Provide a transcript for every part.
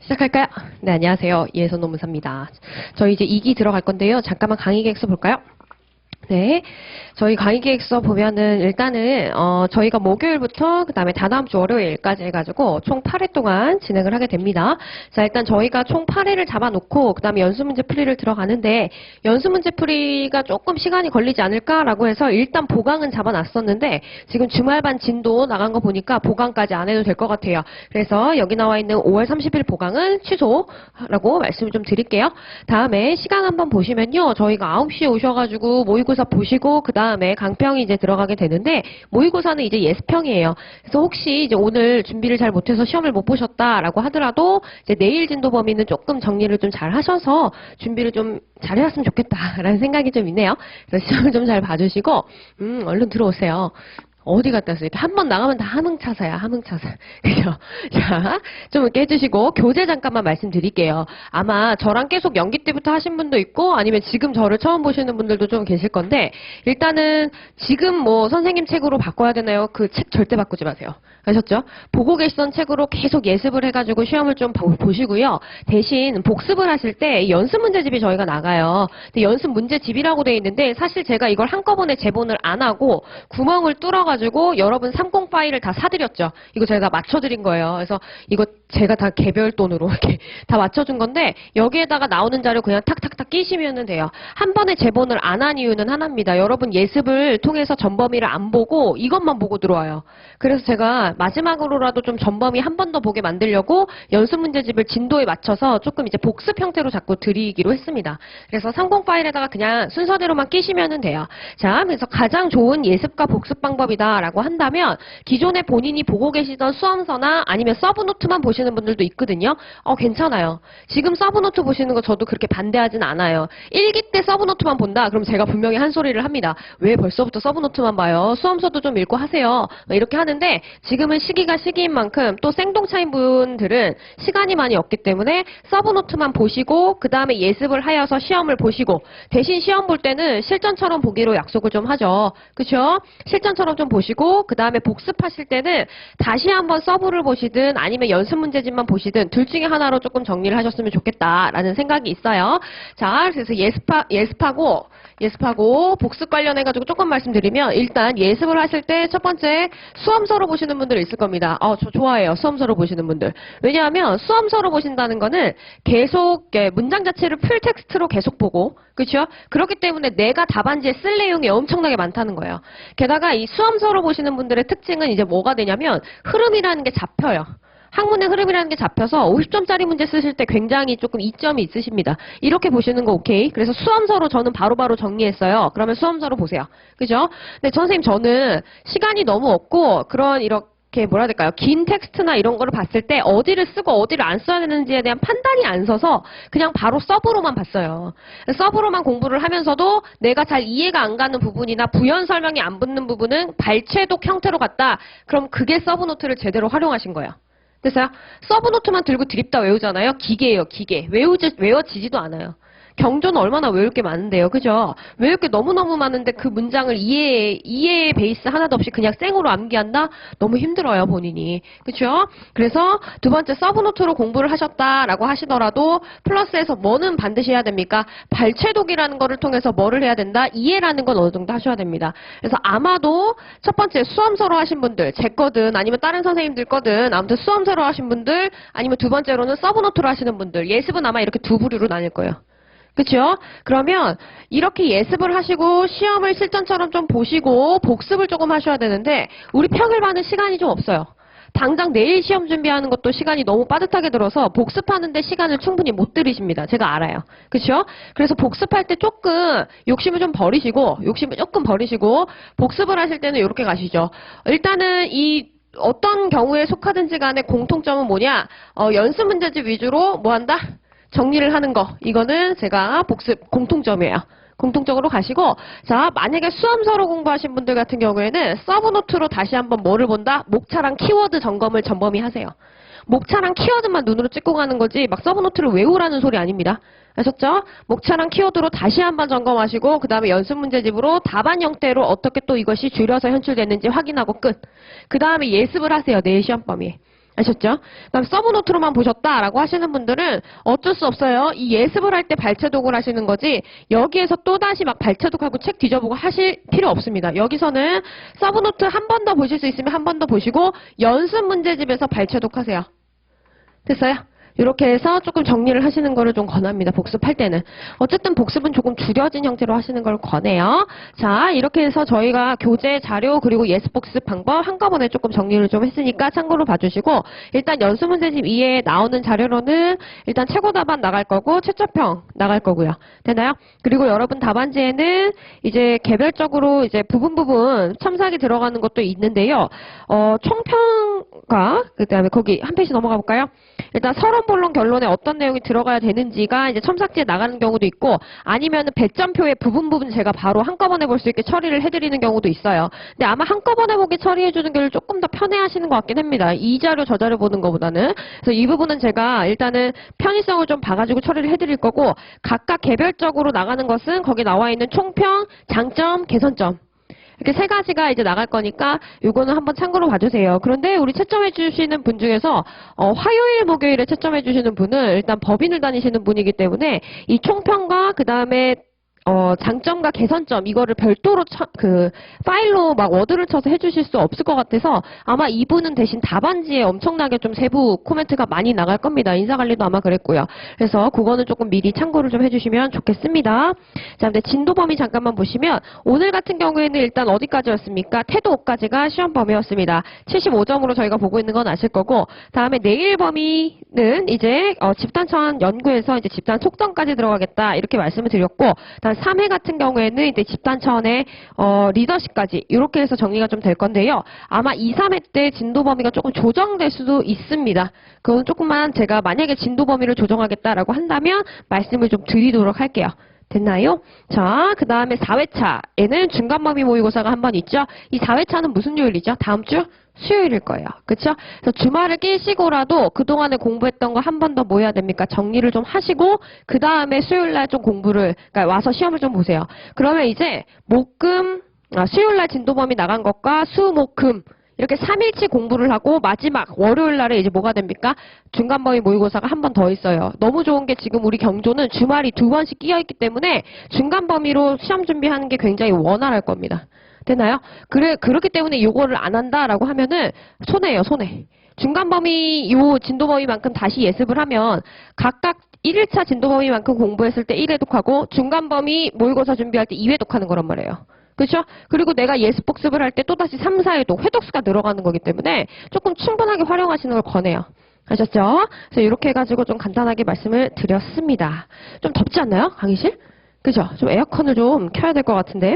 시작할까요? 네, 안녕하세요. 이혜선 노무사입니다. 저희 이제 2기 들어갈 건데요. 잠깐만 강의 계획서 볼까요? 네. 저희 강의 계획서 보면은 일단은 저희가 목요일부터 그다음에 다다음 주 월요일까지 해가지고 총 8회 동안 진행을 하게 됩니다. 자, 일단 저희가 총 8회를 잡아놓고 그다음에 연수문제 풀이를 들어가는데 연수문제 풀이가 조금 시간이 걸리지 않을까라고 해서 일단 보강은 잡아놨었는데 지금 주말반 진도 나간 거 보니까 보강까지 안 해도 될 것 같아요. 그래서 여기 나와 있는 5월 30일 보강은 취소라고 말씀을 좀 드릴게요. 다음에 시간 한번 보시면요. 저희가 9시에 오셔가지고 모의고사 보시고 그 다음에 강평이 이제 들어가게 되는데 모의고사는 이제 예습평이에요. 그래서 혹시 이제 오늘 준비를 잘 못해서 시험을 못 보셨다라고 하더라도 이제 내일 진도 범위는 조금 정리를 좀 잘 하셔서 준비를 좀 잘 해왔으면 좋겠다라는 생각이 좀 있네요. 그래서 시험을 좀 잘 봐주시고 얼른 들어오세요. 어디 갔다 왔어요? 한 번 나가면 다 함흥차사야, 함흥차사. 그죠? 자, 좀 이렇게 해주시고, 교재 잠깐만 말씀드릴게요. 아마 저랑 계속 연기 때부터 하신 분도 있고, 아니면 지금 저를 처음 보시는 분들도 좀 계실 건데, 일단은 지금 뭐 선생님 책으로 바꿔야 되나요? 그 책 절대 바꾸지 마세요. 아셨죠? 보고 계시던 책으로 계속 예습을 해가지고 시험을 좀 보시고요. 대신 복습을 하실 때 연습 문제집이 저희가 나가요. 근데 연습 문제집이라고 돼 있는데, 사실 제가 이걸 한꺼번에 제본을 안 하고, 구멍을 뚫어가지고 여러분 30 파일을 다 사드렸죠. 이거 제가 맞춰드린 거예요. 그래서 이거 제가 다 개별 돈으로 이렇게 다 맞춰준 건데 여기에다가 나오는 자료 그냥 탁탁탁 끼시면 돼요. 한 번에 제본을 안 한 이유는 하나입니다. 여러분 예습을 통해서 전범위를 안 보고 이것만 보고 들어와요. 그래서 제가 마지막으로라도 좀 전범위 한 번 더 보게 만들려고 연습 문제집을 진도에 맞춰서 조금 이제 복습 형태로 자꾸 드리기로 했습니다. 그래서 30 파일에다가 그냥 순서대로만 끼시면 돼요. 자, 그래서 가장 좋은 예습과 복습 방법이다라고 한다면 기존에 본인이 보고 계시던 수험서나 아니면 서브노트만 보시는 분들도 있거든요. 괜찮아요. 지금 서브노트 보시는 거 저도 그렇게 반대하진 않아요. 1기 때 서브노트만 본다? 그럼 제가 분명히 한 소리를 합니다. 왜 벌써부터 서브노트만 봐요? 수험서도 좀 읽고 하세요. 이렇게 하는데 지금은 시기가 시기인 만큼 또 생동차인 분들은 시간이 많이 없기 때문에 서브노트만 보시고 그 다음에 예습을 하여서 시험을 보시고 대신 시험 볼 때는 실전처럼 보기로 약속을 좀 하죠. 그렇죠? 실전처럼 좀 보시고 그 다음에 복습하실 때는 다시 한번 서브를 보시든 아니면 연습 문제집만 보시든 둘 중에 하나로 조금 정리를 하셨으면 좋겠다라는 생각이 있어요. 자, 그래서 예습하고 복습 관련해가지고 조금 말씀드리면 일단 예습을 하실 때 첫 번째 수험서로 보시는 분들 있을 겁니다. 저 좋아해요. 수험서로 보시는 분들. 왜냐하면 수험서로 보신다는 거는 계속 문장 자체를 풀 텍스트로 계속 보고 그렇죠? 그렇기 때문에 내가 답안지에 쓸 내용이 엄청나게 많다는 거예요. 게다가 이 수험서로 보시는 분들의 특징은 이제 뭐가 되냐면 흐름이라는 게 잡혀요. 학문의 흐름이라는 게 잡혀서 50점짜리 문제 쓰실 때 굉장히 조금 이점이 있으십니다. 이렇게 보시는 거 오케이. 그래서 수험서로 저는 바로바로 정리했어요. 그러면 수험서로 보세요. 그죠? 근데 선생님 저는 시간이 너무 없고 이렇게 뭐라 해야 될까요? 긴 텍스트나 이런 거를 봤을 때 어디를 쓰고 어디를 안 써야 되는지에 대한 판단이 안 서서 그냥 바로 서브로만 봤어요. 서브로만 공부를 하면서도 내가 잘 이해가 안 가는 부분이나 부연 설명이 안 붙는 부분은 발췌독 형태로 갔다. 그럼 그게 서브노트를 제대로 활용하신 거예요. 됐어요? 서브노트만 들고 드립다 외우잖아요. 기계예요, 기계. 외워지지도 않아요. 경조는 얼마나 외울 게 많은데요. 그죠? 외울 게 너무너무 많은데 그 문장을 이해의 베이스 하나도 없이 그냥 생으로 암기한다? 너무 힘들어요, 본인이. 그죠? 그래서 두 번째 서브노트로 공부를 하셨다라고 하시더라도 플러스에서 뭐는 반드시 해야 됩니까? 발췌독이라는 거를 통해서 뭐를 해야 된다? 이해라는 건 어느 정도 하셔야 됩니다. 그래서 아마도 첫 번째 수험서로 하신 분들, 제 거든 아니면 다른 선생님들 거든 아무튼 수험서로 하신 분들 아니면 두 번째로는 서브노트로 하시는 분들 예습은 아마 이렇게 두 부류로 나뉠 거예요. 그렇죠? 그러면 이렇게 예습을 하시고 시험을 실전처럼 좀 보시고 복습을 조금 하셔야 되는데 우리 평일반은 시간이 좀 없어요. 당장 내일 시험 준비하는 것도 시간이 너무 빠듯하게 들어서 복습하는데 시간을 충분히 못 들이십니다. 제가 알아요. 그렇죠? 그래서 복습할 때 조금 욕심을 조금 버리시고 복습을 하실 때는 이렇게 가시죠. 일단은 어떤 경우에 속하든지 간에 공통점은 뭐냐? 연습 문제집 위주로 뭐 한다? 정리를 하는 거. 이거는 제가 복습 공통점이에요. 공통적으로 가시고 자 만약에 수험서로 공부하신 분들 같은 경우에는 서브노트로 다시 한번 뭐를 본다? 목차랑 키워드 점검을 전범위 하세요. 목차랑 키워드만 눈으로 찍고 가는 거지 막 서브노트를 외우라는 소리 아닙니다. 아셨죠? 목차랑 키워드로 다시 한번 점검하시고 그 다음에 연습 문제집으로 답안 형태로 어떻게 또 이것이 줄여서 현출됐는지 확인하고 끝. 그 다음에 예습을 하세요. 내일 시험 범위에. 아셨죠? 그다음 서브노트로만 보셨다라고 하시는 분들은 어쩔 수 없어요. 이 예습을 할 때 발췌독을 하시는 거지 여기에서 또다시 막 발췌독하고 책 뒤져보고 하실 필요 없습니다. 여기서는 서브노트 한 번 더 보실 수 있으면 한 번 더 보시고 연습 문제집에서 발췌독하세요. 됐어요? 이렇게 해서 조금 정리를 하시는 거를 좀 권합니다. 복습할 때는. 어쨌든 복습은 조금 줄여진 형태로 하시는 걸 권해요. 자, 이렇게 해서 저희가 교재, 자료, 그리고 예습 복습 방법 한꺼번에 조금 정리를 좀 했으니까 참고로 봐주시고 일단 연습 문제집 2에 나오는 자료로는 일단 최고 답안 나갈 거고 최저평 나갈 거고요. 되나요? 그리고 여러분 답안지에는 이제 개별적으로 이제 부분 첨삭이 들어가는 것도 있는데요. 총평과 그다음에 거기 한 페이지 넘어가 볼까요? 일단 서론본론 결론에 어떤 내용이 들어가야 되는지가 이제 첨삭지에 나가는 경우도 있고 아니면은 배점표의 부분 제가 바로 한꺼번에 볼 수 있게 처리를 해드리는 경우도 있어요. 근데 아마 한꺼번에 보게 처리해주는 게 조금 더 편해하시는 것 같긴 합니다. 이 자료 저 자료 보는 것보다는. 그래서 이 부분은 제가 일단은 편의성을 좀 봐가지고 처리를 해드릴 거고 각각 개별적으로 나가는 것은 거기 나와 있는 총평, 장점, 개선점 이렇게 세 가지가 이제 나갈 거니까 요거는 한번 참고로 봐주세요. 그런데 우리 채점해 주시는 분 중에서 화요일, 목요일에 채점해 주시는 분은 일단 법인을 다니시는 분이기 때문에 이 총평과 그 다음에 장점과 개선점 이거를 별도로 파일로 막 워드를 쳐서 해주실 수 없을 것 같아서 아마 이분은 대신 답안지에 엄청나게 좀 세부 코멘트가 많이 나갈 겁니다. 인사관리도 아마 그랬고요. 그래서 그거는 조금 미리 참고를 좀 해주시면 좋겠습니다. 자, 근데 진도 범위 잠깐만 보시면 오늘 같은 경우에는 일단 어디까지였습니까? 태도 5까지가 시험 범위였습니다. 75점으로 저희가 보고 있는 건 아실 거고 다음에 내일 범위는 이제 집단청 연구에서 이제 집단 속성까지 들어가겠다 이렇게 말씀을 드렸고 다음 3회 같은 경우에는 이제 집단 차원의 리더십까지 이렇게 해서 정리가 좀 될 건데요. 아마 2, 3회 때 진도 범위가 조금 조정될 수도 있습니다. 그건 조금만 제가 만약에 진도 범위를 조정하겠다라고 한다면 말씀을 좀 드리도록 할게요. 됐나요? 자, 그 다음에 4회차에는 중간범위 모의고사가 한 번 있죠. 이 4회차는 무슨 요일이죠? 다음 주? 수요일일 거예요. 그쵸? 그래서 주말을 끼시고라도 그동안에 공부했던 거 한 번 더 뭐 해야 됩니까? 정리를 좀 하시고 그 다음에 수요일날 좀 공부를 그러니까 와서 시험을 좀 보세요. 그러면 이제 수요일날 진도범위 나간 것과 수, 목, 금 이렇게 3일치 공부를 하고 마지막 월요일날에 이제 뭐가 됩니까? 중간범위 모의고사가 한 번 더 있어요. 너무 좋은 게 지금 우리 경조는 주말이 2번씩 끼어있기 때문에 중간범위로 시험 준비하는 게 굉장히 원활할 겁니다. 되나요? 그렇기 때문에 요거를 안 한다라고 하면은 손해예요, 손해. 중간범위 요 진도범위만큼 다시 예습을 하면 각각 1일차 진도범위만큼 공부했을 때 1회독하고 중간범위 모의고사 준비할 때 2회독하는 거란 말이에요. 그렇죠? 그리고 내가 예습 복습을 할 때 또다시 3, 4회독, 회독수가 늘어가는 거기 때문에 조금 충분하게 활용하시는 걸 권해요. 아셨죠? 그래서 이렇게 해가지고 좀 간단하게 말씀을 드렸습니다. 좀 덥지 않나요? 강의실? 그죠? 좀 에어컨을 좀 켜야 될 것 같은데.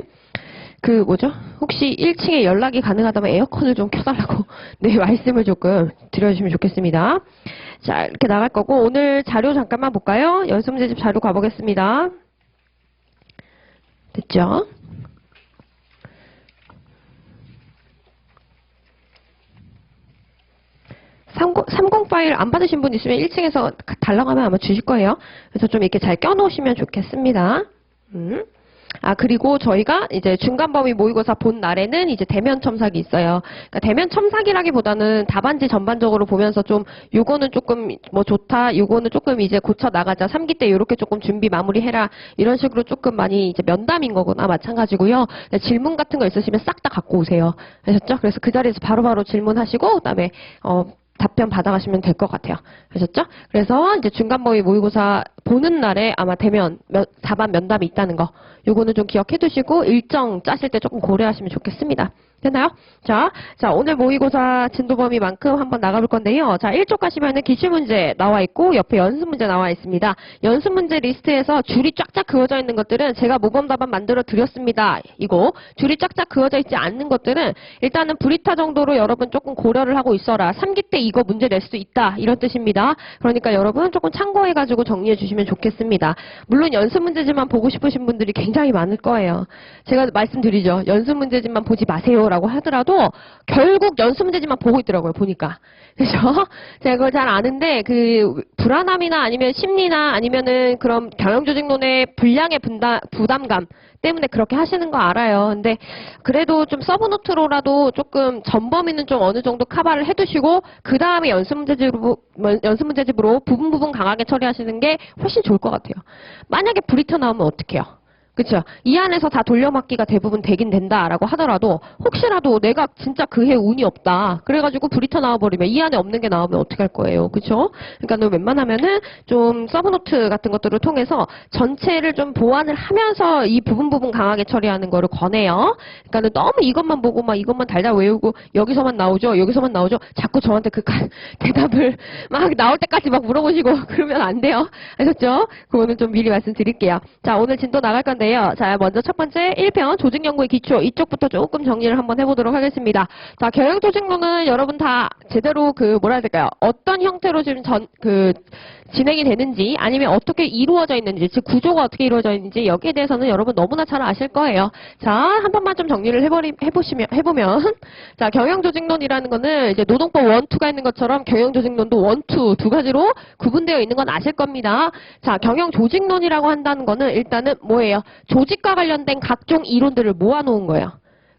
혹시 1층에 연락이 가능하다면 에어컨을 좀 켜달라고, 네, 말씀을 조금 드려주시면 좋겠습니다. 자, 이렇게 나갈 거고, 오늘 자료 잠깐만 볼까요? 연습 문제집 자료 가보겠습니다. 됐죠? 삼공 파일 안 받으신 분 있으면 1층에서 달라고 하면 아마 주실 거예요. 그래서 좀 이렇게 잘 껴놓으시면 좋겠습니다. 그리고 저희가 이제 중간범위 모의고사 본 날에는 이제 대면 첨삭이 있어요. 그러니까 대면 첨삭이라기보다는 답안지 전반적으로 보면서 좀 요거는 조금 뭐 좋다, 요거는 조금 이제 고쳐 나가자, 3기 때 요렇게 조금 준비 마무리해라, 이런 식으로 조금 많이 이제 면담인 거구나, 마찬가지고요. 질문 같은 거 있으시면 싹 다 갖고 오세요. 아셨죠? 그래서 그 자리에서 바로바로 질문하시고, 그다음에 답변 받아가시면 될 것 같아요. 아셨죠? 그래서 이제 중간범위 모의고사 보는 날에 아마 대면 답안 면담이 있다는 거, 요거는 좀 기억해 두시고 일정 짜실 때 조금 고려하시면 좋겠습니다. 됐나요? 자, 오늘 모의고사 진도범위만큼 한번 나가볼 건데요. 자, 1쪽 가시면은 기출문제 나와 있고 옆에 연습문제 나와 있습니다. 연습문제 리스트에서 줄이 쫙쫙 그어져 있는 것들은 제가 모범답안 만들어 드렸습니다. 이거 줄이 쫙쫙 그어져 있지 않는 것들은 일단은 브리타 정도로 여러분 조금 고려를 하고 있어라. 3기 때 이거 문제 낼 수 있다, 이런 뜻입니다. 그러니까 여러분 조금 참고해가지고 정리해 주시면 좋겠습니다. 물론 연습문제집만 보고 싶으신 분들이 굉장히 많을 거예요. 제가 말씀드리죠. 연습문제집만 보지 마세요 있어요라고 하더라도 결국 연습 문제지만 보고 있더라고요. 보니까. 그죠? 제가 그걸 잘 아는데 그 불안함이나 아니면 심리나 아니면은 그런 경영조직론의 분량의 부담감 때문에 그렇게 하시는 거 알아요. 근데 그래도 좀 서브노트로라도 조금 전범위는 좀 어느 정도 커버를 해두시고 그 다음에 연습 문제집으로 부분 강하게 처리하시는 게 훨씬 좋을 것 같아요. 만약에 불이 튀어나오면 어떡해요? 그쵸? 이 안에서 다 돌려막기가 대부분 되긴 된다라고 하더라도 혹시라도 내가 진짜 그 해 운이 없다. 그래가지고 불이 터 나와버리면 이 안에 없는 게 나오면 어떡할 거예요. 그쵸? 그러니까 웬만하면은 좀 서브노트 같은 것들을 통해서 전체를 좀 보완을 하면서 이 부분 강하게 처리하는 거를 권해요. 그러니까 너무 이것만 보고 막 이것만 달달 외우고 여기서만 나오죠. 여기서만 나오죠. 자꾸 저한테 그 대답을 막 나올 때까지 막 물어보시고 그러면 안 돼요. 아셨죠? 그거는 좀 미리 말씀드릴게요. 자, 오늘 진도 나갈 건데 자, 먼저 첫 번째 1편 조직연구의 기초 이쪽부터 조금 정리를 한번 해보도록 하겠습니다. 자, 경영조직론은 여러분 다 제대로 뭐라 해야 될까요? 어떤 형태로 지금 진행이 되는지 아니면 어떻게 이루어져 있는지 즉 구조가 어떻게 이루어져 있는지 여기에 대해서는 여러분 너무나 잘 아실 거예요. 자, 한 번만 좀 정리를 해보면 자, 경영조직론이라는 거는 이제 노동법 1, 2가 있는 것처럼 경영조직론도 1, 2 두 가지로 구분되어 있는 건 아실 겁니다. 자, 경영조직론이라고 한다는 거는 일단은 뭐예요? 조직과 관련된 각종 이론들을 모아놓은 거예요.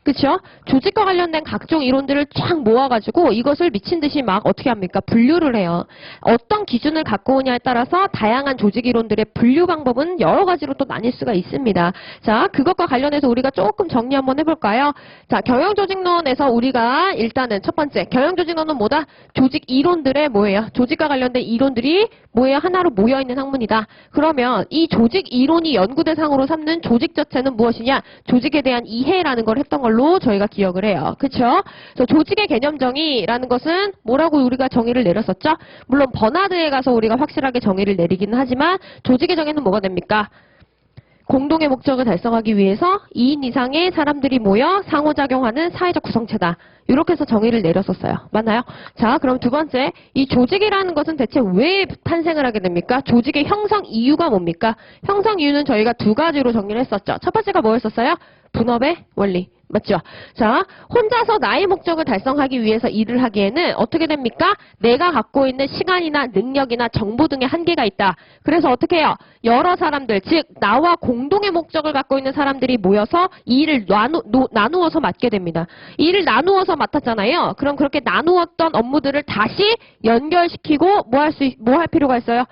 그쵸? 조직과 관련된 각종 이론들을 쫙 모아가지고 이것을 미친 듯이 막 어떻게 합니까? 분류를 해요. 어떤 기준을 갖고 오냐에 따라서 다양한 조직 이론들의 분류 방법은 여러 가지로 또 나뉠 수가 있습니다. 자, 그것과 관련해서 우리가 조금 정리 한번 해볼까요? 자, 경영조직론에서 우리가 일단은 첫 번째, 경영조직론은 뭐다? 조직 이론들의 뭐예요? 조직과 관련된 이론들이 뭐예요? 하나로 모여있는 학문이다. 그러면 이 조직 이론이 연구 대상으로 삼는 조직 자체는 무엇이냐? 조직에 대한 이해라는 걸 했던 걸로 저희가 기억을 해요. 그쵸? 그래서 조직의 개념 정의라는 것은 뭐라고 우리가 정의를 내렸었죠? 물론 버나드에 가서 우리가 확실하게 정의를 내리기는 하지만 조직의 정의는 뭐가 됩니까? 공동의 목적을 달성하기 위해서 2인 이상의 사람들이 모여 상호작용하는 사회적 구성체다. 이렇게 해서 정의를 내렸었어요. 맞나요? 자, 그럼 두 번째, 이 조직이라는 것은 대체 왜 탄생을 하게 됩니까? 조직의 형성 이유가 뭡니까? 형성 이유는 저희가 두 가지로 정리를 했었죠. 첫 번째가 뭐였었어요? 분업의 원리. 맞죠? 자, 혼자서 나의 목적을 달성하기 위해서 일을 하기에는 어떻게 됩니까? 내가 갖고 있는 시간이나 능력이나 정보 등의 한계가 있다. 그래서 어떻게 해요? 여러 사람들, 즉 나와 공동의 목적을 갖고 있는 사람들이 모여서 이 일을 나누어서 맡게 됩니다. 이 일을 나누어서 맡았잖아요. 그럼 그렇게 나누었던 업무들을 다시 연결시키고 뭐 할 필요가 있어요?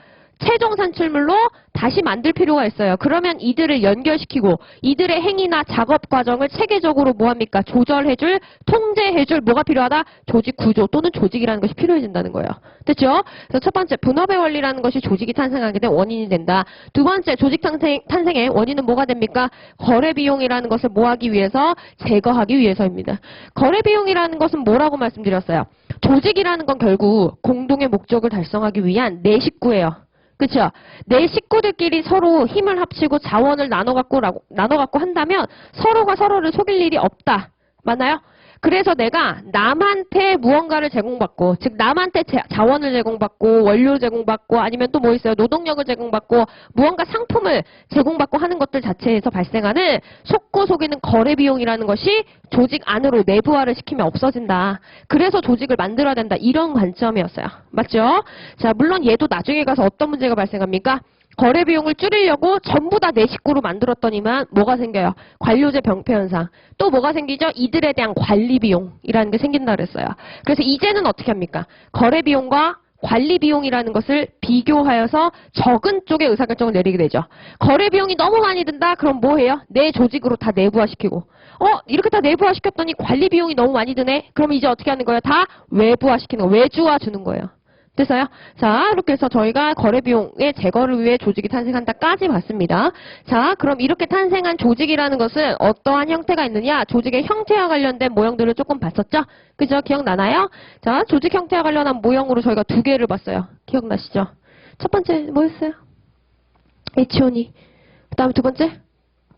최종 산출물로 다시 만들 필요가 있어요. 그러면 이들을 연결시키고 이들의 행위나 작업 과정을 체계적으로 뭐합니까? 조절해줄, 통제해줄 뭐가 필요하다? 조직 구조 또는 조직이라는 것이 필요해진다는 거예요. 됐죠? 그래서 첫 번째, 분업의 원리라는 것이 조직이 탄생하게 된 원인이 된다. 두 번째, 조직 탄생의 원인은 뭐가 됩니까? 거래 비용이라는 것을 뭐하기 위해서? 제거하기 위해서입니다. 거래 비용이라는 것은 뭐라고 말씀드렸어요? 조직이라는 건 결국 공동의 목적을 달성하기 위한 내 식구예요. 그쵸? 내 식구들끼리 서로 힘을 합치고 자원을 나눠갖고 한다면 서로가 서로를 속일 일이 없다. 맞나요? 그래서 내가 남한테 무언가를 제공받고, 즉 남한테 자원을 제공받고, 원료 제공받고, 아니면 또 뭐 있어요? 노동력을 제공받고, 무언가 상품을 제공받고 하는 것들 자체에서 발생하는 속고 속이는 거래 비용이라는 것이 조직 안으로 내부화를 시키면 없어진다. 그래서 조직을 만들어야 된다. 이런 관점이었어요. 맞죠? 자, 물론 얘도 나중에 가서 어떤 문제가 발생합니까? 거래 비용을 줄이려고 전부 다 내 식구로 만들었더니만 뭐가 생겨요? 관료제 병폐 현상. 또 뭐가 생기죠? 이들에 대한 관리 비용이라는 게 생긴다 그랬어요. 그래서 이제는 어떻게 합니까? 거래 비용과 관리 비용이라는 것을 비교하여서 적은 쪽에 의사결정을 내리게 되죠. 거래 비용이 너무 많이 든다? 그럼 뭐 해요? 내 조직으로 다 내부화시키고. 이렇게 다 내부화시켰더니 관리 비용이 너무 많이 드네? 그럼 이제 어떻게 하는 거예요? 다 외부화시키는 거예요. 외주화 주는 거예요. 됐어요? 자, 이렇게 해서 저희가 거래 비용의 제거를 위해 조직이 탄생한다까지 봤습니다. 자, 그럼 이렇게 탄생한 조직이라는 것은 어떠한 형태가 있느냐? 조직의 형태와 관련된 모형들을 조금 봤었죠? 그죠? 기억나나요? 자, 조직 형태와 관련한 모형으로 저희가 두 개를 봤어요. 기억나시죠? 첫 번째 뭐였어요? 에치오니. 그 다음에 두 번째?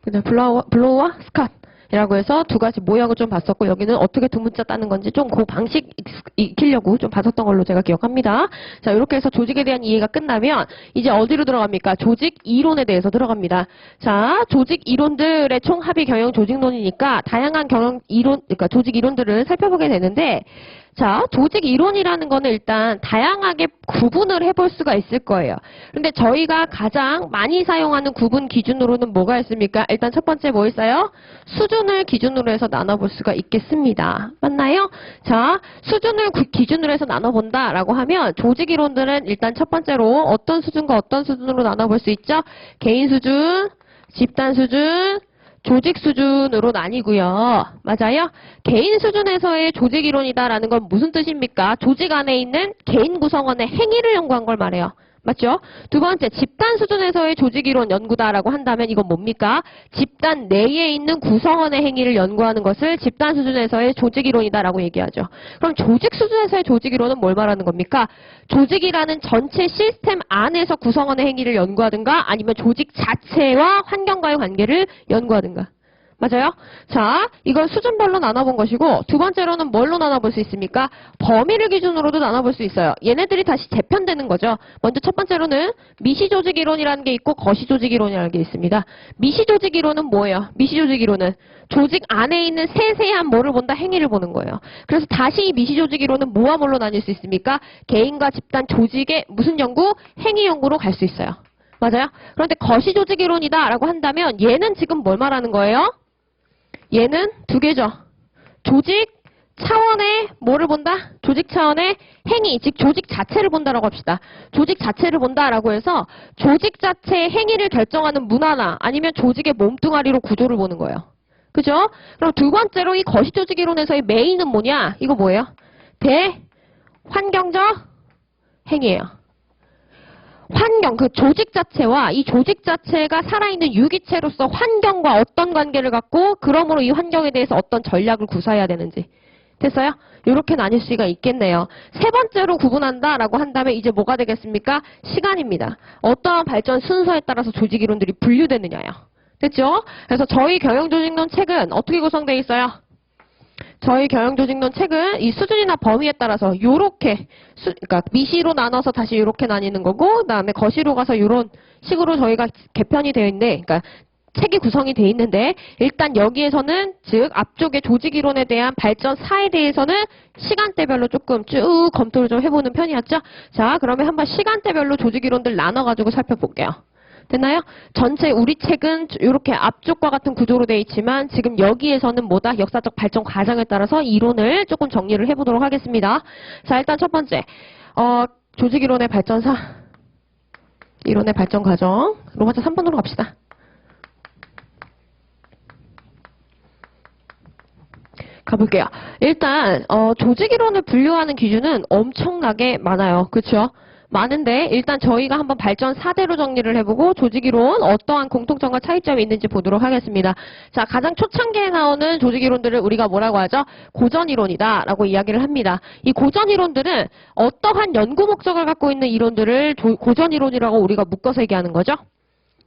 그냥 블로우와 스캇. 이라고 해서 두 가지 모형을 좀 봤었고, 여기는 어떻게 두 문자 따는 건지 좀 그 방식 익히려고 좀 봤었던 걸로 제가 기억합니다. 자, 이렇게 해서 조직에 대한 이해가 끝나면 이제 어디로 들어갑니까? 조직 이론에 대해서 들어갑니다. 자, 조직 이론들의 총합이 경영 조직론이니까 다양한 경영 이론, 그러니까 조직 이론들을 살펴보게 되는데, 자, 조직 이론이라는 거는 일단 다양하게 구분을 해볼 수가 있을 거예요. 근데 저희가 가장 많이 사용하는 구분 기준으로는 뭐가 있습니까? 일단 첫 번째 뭐 있어요? 수준을 기준으로 해서 나눠볼 수가 있겠습니다. 맞나요? 자, 수준을 기준으로 해서 나눠본다라고 하면 조직 이론들은 일단 첫 번째로 어떤 수준과 어떤 수준으로 나눠볼 수 있죠? 개인 수준, 집단 수준, 조직 수준으로 나뉘고요. 맞아요? 개인 수준에서의 조직 이론이다라는 건 무슨 뜻입니까? 조직 안에 있는 개인 구성원의 행위를 연구한 걸 말해요. 맞죠? 두 번째, 집단 수준에서의 조직 이론 연구다라고 한다면 이건 뭡니까? 집단 내에 있는 구성원의 행위를 연구하는 것을 집단 수준에서의 조직 이론이다라고 얘기하죠. 그럼 조직 수준에서의 조직 이론은 뭘 말하는 겁니까? 조직이라는 전체 시스템 안에서 구성원의 행위를 연구하든가 아니면 조직 자체와 환경과의 관계를 연구하든가. 맞아요? 자, 이걸 수준별로 나눠본 것이고 두 번째로는 뭘로 나눠볼 수 있습니까? 범위를 기준으로도 나눠볼 수 있어요. 얘네들이 다시 재편되는 거죠. 먼저 첫 번째로는 미시조직 이론이라는 게 있고 거시조직 이론이라는 게 있습니다. 미시조직 이론은 뭐예요? 미시조직 이론은 조직 안에 있는 세세한 뭐를 본다? 행위를 보는 거예요. 그래서 다시 이 미시조직 이론은 뭐와 뭘로 나뉠 수 있습니까? 개인과 집단, 조직의 무슨 연구? 행위 연구로 갈 수 있어요. 맞아요? 그런데 거시조직 이론이다라고 한다면 얘는 지금 뭘 말하는 거예요? 얘는 두 개죠. 조직 차원의 뭐를 본다? 조직 차원의 행위, 즉 조직 자체를 본다라고 합시다. 조직 자체를 본다라고 해서 조직 자체의 행위를 결정하는 문화나 아니면 조직의 몸뚱아리로 구조를 보는 거예요. 그죠? 그럼 두 번째로 이 거시조직 이론에서의 메인은 뭐냐? 이거 뭐예요? 대환경적 행위예요. 환경, 그 조직 자체와 이 조직 자체가 살아있는 유기체로서 환경과 어떤 관계를 갖고 그러므로 이 환경에 대해서 어떤 전략을 구사해야 되는지. 됐어요? 이렇게 나뉠 수가 있겠네요. 세 번째로 구분한다라고 한다면 이제 뭐가 되겠습니까? 시간입니다. 어떠한 발전 순서에 따라서 조직 이론들이 분류되느냐요. 됐죠? 그래서 저희 경영조직론 책은 어떻게 구성되어 있어요? 저희 경영조직론 책은 이 수준이나 범위에 따라서 요렇게 그러니까 미시로 나눠서 다시 요렇게 나뉘는 거고 그다음에 거시로 가서 요런 식으로 저희가 개편이 되어 있는데 그러니까 책이 구성이 되어 있는데 일단 여기에서는 즉 앞쪽의 조직 이론에 대한 발전사에 대해서는 시간대별로 조금 쭉 검토를 좀 해보는 편이었죠. 자, 그러면 한번 시간대별로 조직 이론들 나눠가지고 살펴볼게요. 됐나요? 전체 우리 책은 이렇게 앞쪽과 같은 구조로 되어 있지만 지금 여기에서는 뭐다? 역사적 발전 과정에 따라서 이론을 조금 정리를 해보도록 하겠습니다. 자, 일단 첫 번째 조직 이론의 발전사 이론의 발전 과정 로마자 3번으로 갑시다. 가볼게요. 일단 조직 이론을 분류하는 기준은 엄청나게 많아요. 그렇죠? 많은데 일단 저희가 한번 발전 4대로 정리를 해보고 조직이론 어떠한 공통점과 차이점이 있는지 보도록 하겠습니다. 자, 가장 초창기에 나오는 조직이론들을 우리가 뭐라고 하죠? 고전이론이다 라고 이야기를 합니다. 이 고전이론들은 어떠한 연구 목적을 갖고 있는 이론들을 고전이론이라고 우리가 묶어서 얘기하는 거죠.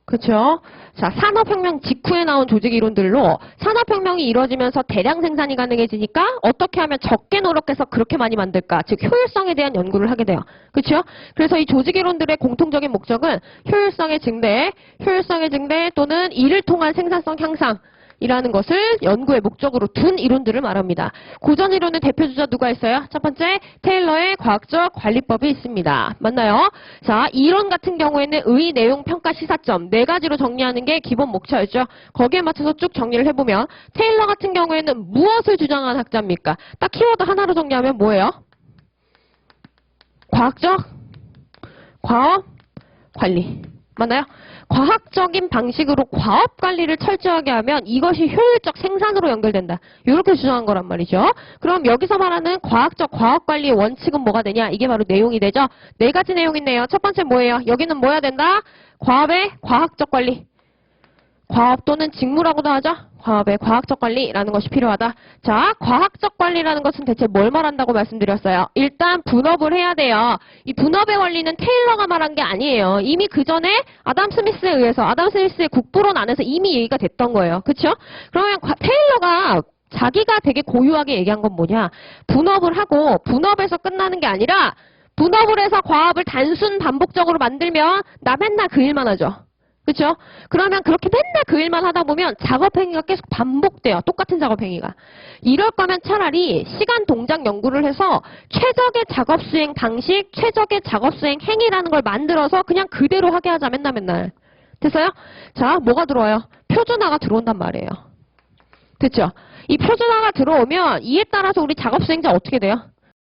그렇죠? 자, 산업혁명 직후에 나온 조직 이론들로 산업혁명이 이루어지면서 대량 생산이 가능해지니까 어떻게 하면 적게 노력해서 그렇게 많이 만들까? 즉 효율성에 대한 연구를 하게 돼요. 그렇죠? 그래서 이 조직 이론들의 공통적인 목적은 효율성의 증대 또는 이를 통한 생산성 향상 이라는 것을 연구의 목적으로 둔 이론들을 말합니다. 고전 이론의 대표주자 누가 있어요? 첫 번째, 테일러의 과학적 관리법이 있습니다. 맞나요? 자, 이론 같은 경우에는 의, 내용, 평가, 시사점 네 가지로 정리하는 게 기본 목차였죠. 거기에 맞춰서 쭉 정리를 해보면 테일러 같은 경우에는 무엇을 주장한 학자입니까? 딱 키워드 하나로 정리하면 뭐예요? 과학적 과업 관리. 맞나요? 과학적인 방식으로 과업 관리를 철저하게 하면 이것이 효율적 생산으로 연결된다. 이렇게 주장한 거란 말이죠. 그럼 여기서 말하는 과학적 과업 관리의 원칙은 뭐가 되냐? 이게 바로 내용이 되죠. 네 가지 내용이 있네요. 첫 번째 뭐예요? 여기는 뭐 해야 된다? 과업의 과학적 관리. 과업 또는 직무라고도 하죠. 과업의 과학적 관리라는 것이 필요하다. 자, 과학적 관리라는 것은 대체 뭘 말한다고 말씀드렸어요? 일단 분업을 해야 돼요. 이 분업의 원리는 테일러가 말한 게 아니에요. 이미 그 전에 아담 스미스에 의해서 아담 스미스의 국부론 안에서 이미 얘기가 됐던 거예요. 그렇죠? 그러면 테일러가 자기가 되게 고유하게 얘기한 건 뭐냐? 분업을 하고 분업에서 끝나는 게 아니라 분업을 해서 과업을 단순 반복적으로 만들면 나 맨날 그 일만 하죠. 그렇죠? 그러면 그렇게 맨날 그 일만 하다 보면 작업 행위가 계속 반복돼요. 똑같은 작업 행위가. 이럴 거면 차라리 시간 동작 연구를 해서 최적의 작업 수행 방식, 최적의 작업 수행 행위라는 걸 만들어서 그냥 그대로 하게 하자. 맨날. 됐어요? 자, 뭐가 들어와요? 표준화가 들어온단 말이에요. 됐죠? 이 표준화가 들어오면 이에 따라서 우리 작업 수행자 어떻게 돼요?